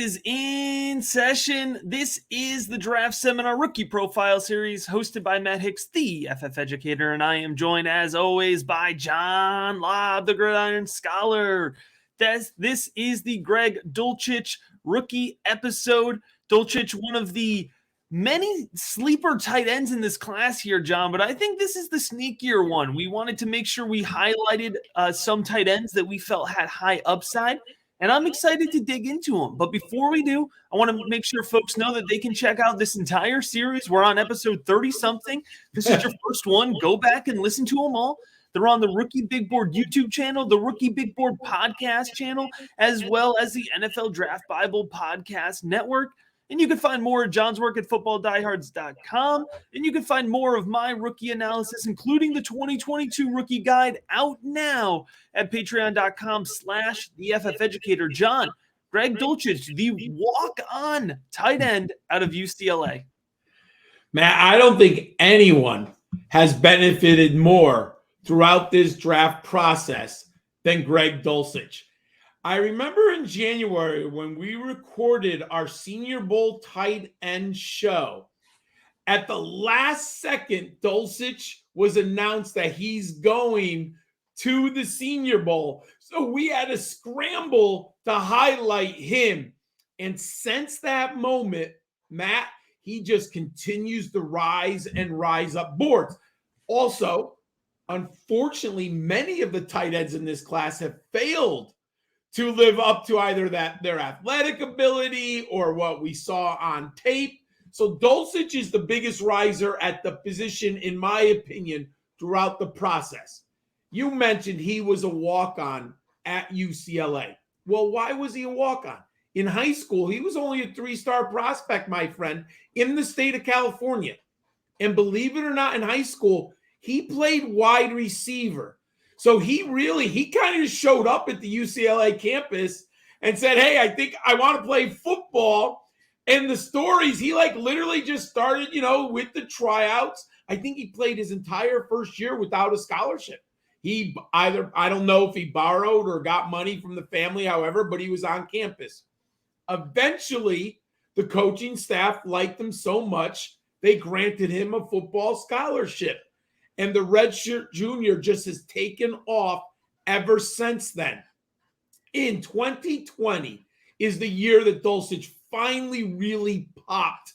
is in session. This is the Draft Seminar Rookie Profile Series hosted by Matt Hicks, the FF Educator, and I am joined, as always, by John Laub, the Gridiron Scholar. This is the Greg Dulcich rookie episode. Dulcich, one of the many sleeper tight ends in this class here, John, but I think this is the sneakier one. We wanted to make sure we highlighted some tight ends that we felt had high upside, and I'm excited to dig into them. But before we do, I want to make sure folks know that they can check out this entire series. We're on episode 30-something. This is your first one. Go back and listen to them all. They're on the Rookie Big Board YouTube channel, the Rookie Big Board podcast channel, as well as the NFL Draft Bible podcast network. And you can find more of John's work at footballdiehards.com. And you can find more of my rookie analysis, including the 2022 rookie guide, out now at patreon.com/theFFeducator. John, Greg Dulcich, the walk-on tight end out of UCLA. Matt, I don't think anyone has benefited more throughout this draft process than Greg Dulcich. I remember in January when we recorded our Senior Bowl tight end show, at the last second, Dulcich was announced that he's going to the Senior Bowl. So we had to scramble to highlight him. And since that moment, Matt, he just continues to rise and rise up boards. Also, unfortunately, many of the tight ends in this class have failed to live up to either their athletic ability or what we saw on tape. So Dulcich is the biggest riser at the position, in my opinion, throughout the process. You mentioned he was a walk-on at UCLA. Well, why was he a walk-on? In high school, he was only a 3-star prospect, my friend, in the state of California. And believe it or not, in high school, he played wide receiver. So he kind of showed up at the UCLA campus and said, hey, I think I want to play football. And the stories, he literally just started, with the tryouts. I think he played his entire first year without a scholarship. I don't know if he borrowed or got money from the family, however, but he was on campus. Eventually, the coaching staff liked him so much, they granted him a football scholarship. And the redshirt junior just has taken off ever since then. In 2020 is the year that Dulcich finally really popped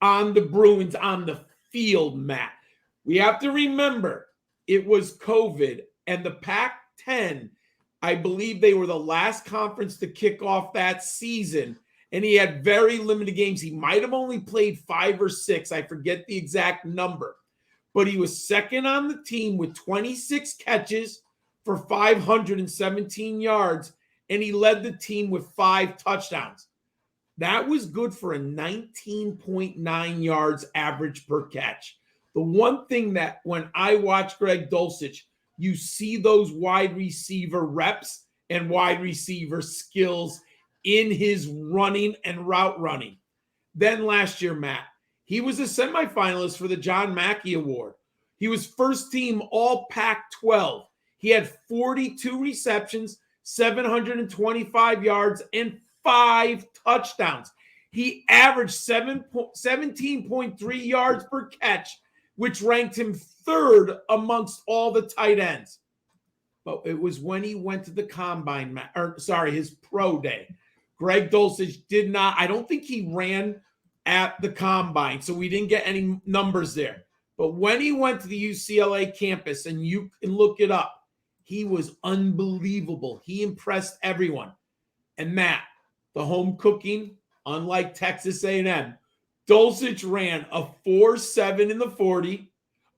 on the Bruins on the field, Matt. We have to remember it was COVID, and the Pac-10, I believe they were the last conference to kick off that season, and he had very limited games. He might have only played 5 or 6. I forget the exact number. But he was second on the team with 26 catches for 517 yards, and he led the team with 5 touchdowns. That was good for a 19.9 yards average per catch. The one thing that when I watch Greg Dulcich, you see those wide receiver reps and wide receiver skills in his running and route running. Then last year, Matt, he was a semifinalist for the John Mackey Award. He was first team all Pac-12. He had 42 receptions, 725 yards, and 5 touchdowns. He averaged 17.3 yards per catch, which ranked him third amongst all the tight ends. But it was when he went to the combine, his pro day. Greg Dulcich I don't think he ran at the combine, so we didn't get any numbers there. But when he went to the UCLA campus, and you can look it up, he was unbelievable. He impressed everyone. And Matt, the home cooking, unlike Texas A&M, Dulcich ran a 4.7 in the 40,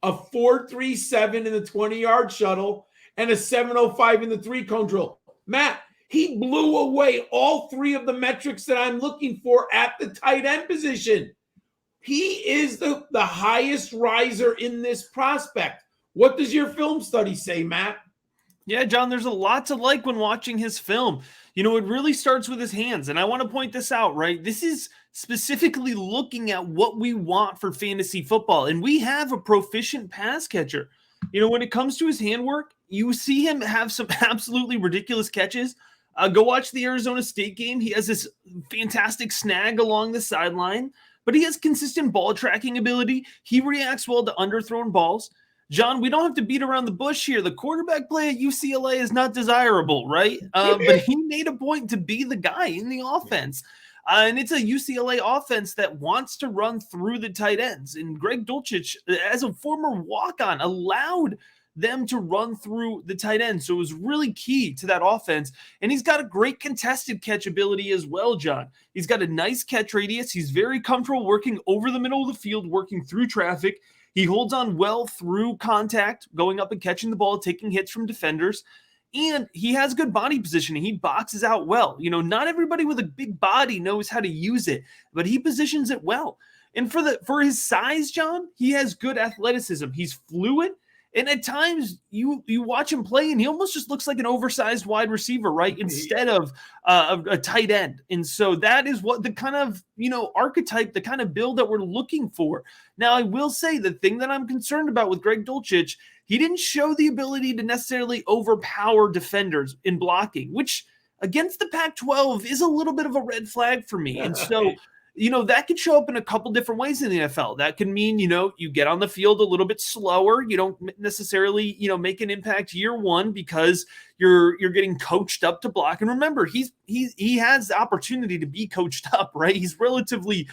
a 4.37 in the 20-yard shuttle, and a 7.05 in the 3-cone drill. Matt, he blew away all 3 of the metrics that I'm looking for at the tight end position. He is the highest riser in this prospect. What does your film study say, Matt? Yeah, John, there's a lot to like when watching his film. It really starts with his hands, and I want to point this out, right? This is specifically looking at what we want for fantasy football, and we have a proficient pass catcher. When it comes to his handwork, you see him have some absolutely ridiculous catches. Go watch the Arizona State game. He has this fantastic snag along the sideline, but he has consistent ball tracking ability. He reacts well to underthrown balls. John, we don't have to beat around the bush here. The quarterback play at UCLA is not desirable, right? But he made a point to be the guy in the offense. And it's a UCLA offense that wants to run through the tight ends. And Greg Dulcich, as a former walk-on, allowed them to run through the tight end. So it was really key to that offense. And he's got a great contested catch ability as well, John. He's got a nice catch radius. He's very comfortable working over the middle of the field, working through traffic. He holds on well through contact, going up and catching the ball, taking hits from defenders. And he has good body positioning. He boxes out well. Not everybody with a big body knows how to use it, but he positions it well. And for his size, John, he has good athleticism. He's fluid. And at times you watch him play and he almost just looks like an oversized wide receiver, right? Instead of a tight end. And so that is what the kind of, archetype, the kind of build that we're looking for. Now, I will say the thing that I'm concerned about with Greg Dulcich, he didn't show the ability to necessarily overpower defenders in blocking, which against the Pac-12 is a little bit of a red flag for me. And so that could show up in a couple different ways in the NFL. That can mean, you get on the field a little bit slower. You don't necessarily, make an impact year one because you're getting coached up to block. And remember, he has the opportunity to be coached up, right? He's relatively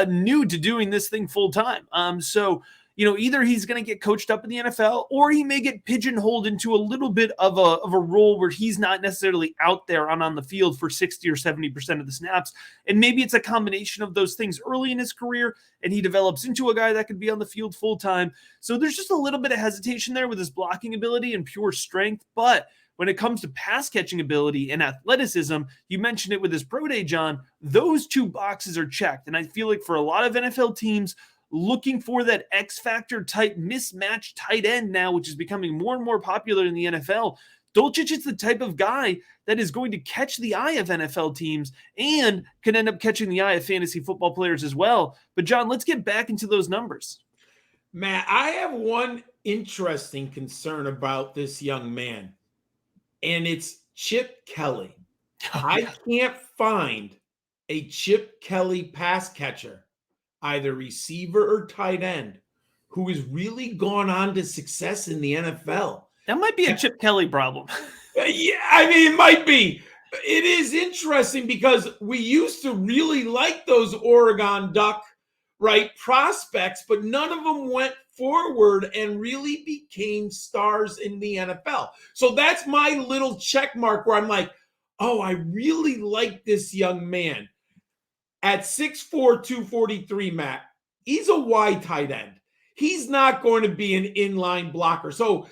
new to doing this thing full time. So either he's going to get coached up in the NFL or he may get pigeonholed into a little bit of a role where he's not necessarily out there on the field for 60 or 70% of the snaps. And maybe it's a combination of those things early in his career and he develops into a guy that could be on the field full time. So there's just a little bit of hesitation there with his blocking ability and pure strength. But when it comes to pass catching ability and athleticism, you mentioned it with his pro day, John, those two boxes are checked. And I feel like for a lot of NFL teams, looking for that X factor type mismatch tight end now, which is becoming more and more popular in the NFL. Dulcich is the type of guy that is going to catch the eye of NFL teams and can end up catching the eye of fantasy football players as well. But John, let's get back into those numbers. Matt, I have one interesting concern about this young man, and it's Chip Kelly. I can't find a Chip Kelly pass catcher, either receiver or tight end, who has really gone on to success in the NFL. That might be a Chip Kelly problem. Yeah, I mean, it might be. It is interesting because we used to really like those Oregon Duck, right, prospects, but none of them went forward and really became stars in the NFL. So that's my little check mark where I'm like, oh, I really like this young man. At 6'4", 243, Matt, he's a wide tight end. He's not going to be an inline blocker. So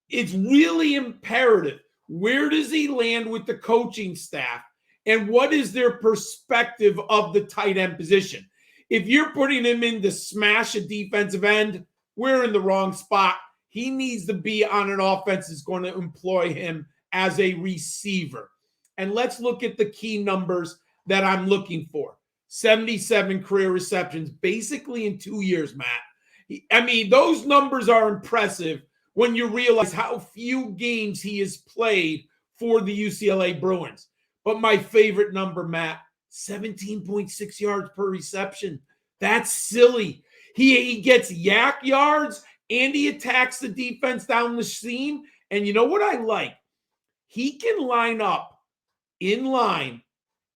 it's really imperative. Where does he land with the coaching staff? And what is their perspective of the tight end position? If you're putting him in to smash a defensive end, we're in the wrong spot. He needs to be on an offense that's going to employ him as a receiver. And let's look at the key numbers that I'm looking for. 77 career receptions, basically in 2 years, Matt. I mean, those numbers are impressive when you realize how few games he has played for the UCLA Bruins. But my favorite number, Matt, 17.6 yards per reception. That's silly. He gets yak yards and he attacks the defense down the seam. And you know what I like? He can line up in line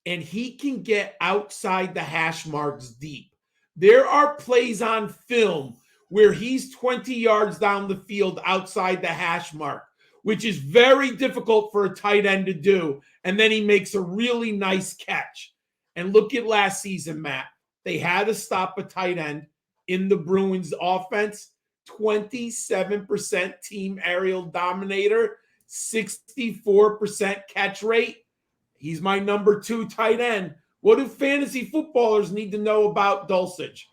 and he can get outside the hash marks deep. There are plays on film where he's 20 yards down the field outside the hash mark, which is very difficult for a tight end to do. And then he makes a really nice catch. And look at last season, Matt. They had to stop a tight end in the Bruins offense. 27% team aerial dominator, 64% catch rate. He's my number 2 tight end. What do fantasy footballers need to know about Dulcich?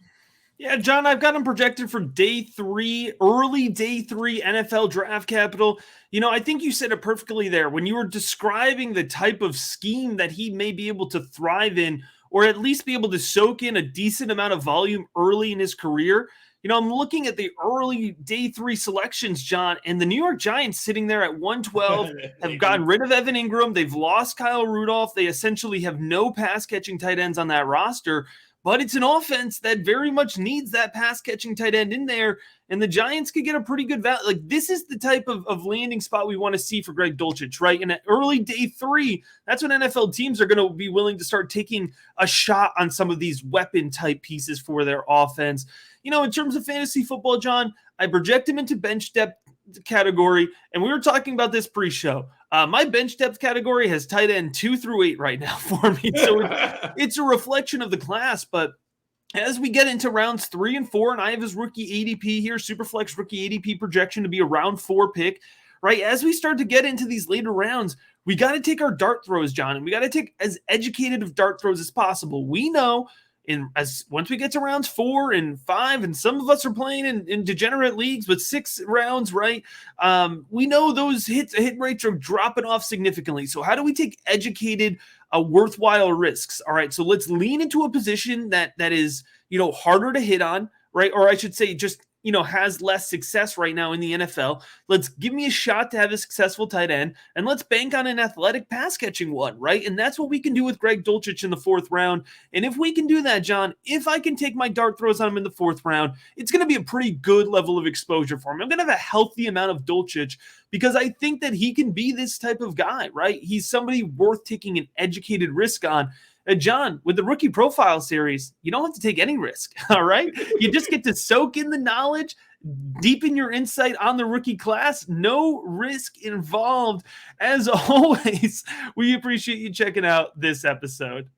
Yeah, John, I've got him projected for day 3, early day 3 NFL draft capital. I think you said it perfectly there when you were describing the type of scheme that he may be able to thrive in, or at least be able to soak in a decent amount of volume early in his career. I'm looking at the early day 3 selections, John, and the New York Giants sitting there at 112 have gotten rid of Evan Ingram. They've lost Kyle Rudolph. They essentially have no pass-catching tight ends on that roster, but it's an offense that very much needs that pass-catching tight end in there, and the Giants could get a pretty good value. Like, this is the type of landing spot we want to see for Greg Dulcich, right? In early day 3, that's when NFL teams are going to be willing to start taking a shot on some of these weapon-type pieces for their offense. In terms of fantasy football, John, I project him into bench depth category, and we were talking about this pre-show. My bench depth category has tight end 2 through 8 right now for me, so it's a reflection of the class. But as we get into rounds 3 and 4, and I have his rookie ADP here, Superflex rookie ADP projection to be a round 4 pick, right? As we start to get into these later rounds, we got to take our dart throws, John, and we got to take as educated of dart throws as possible. We know once we get to rounds 4 and 5, and some of us are playing in degenerate leagues with 6 rounds, right? We know those hit rates are dropping off significantly. So how do we take educated, worthwhile risks? All right, so let's lean into a position that is, harder to hit on, right? Or I should say just, has less success right now in the NFL. Let's give me a shot to have a successful tight end, and let's bank on an athletic pass catching one, right? And that's what we can do with Greg Dulcich in the 4th round. And if we can do that, John, if I can take my dart throws on him in the 4th round, it's going to be a pretty good level of exposure for him. I'm going to have a healthy amount of Dulcich because I think that he can be this type of guy, right? He's somebody worth taking an educated risk on. John, with the Rookie Profile Series, you don't have to take any risk, all right? You just get to soak in the knowledge, deepen your insight on the rookie class, no risk involved. As always, we appreciate you checking out this episode.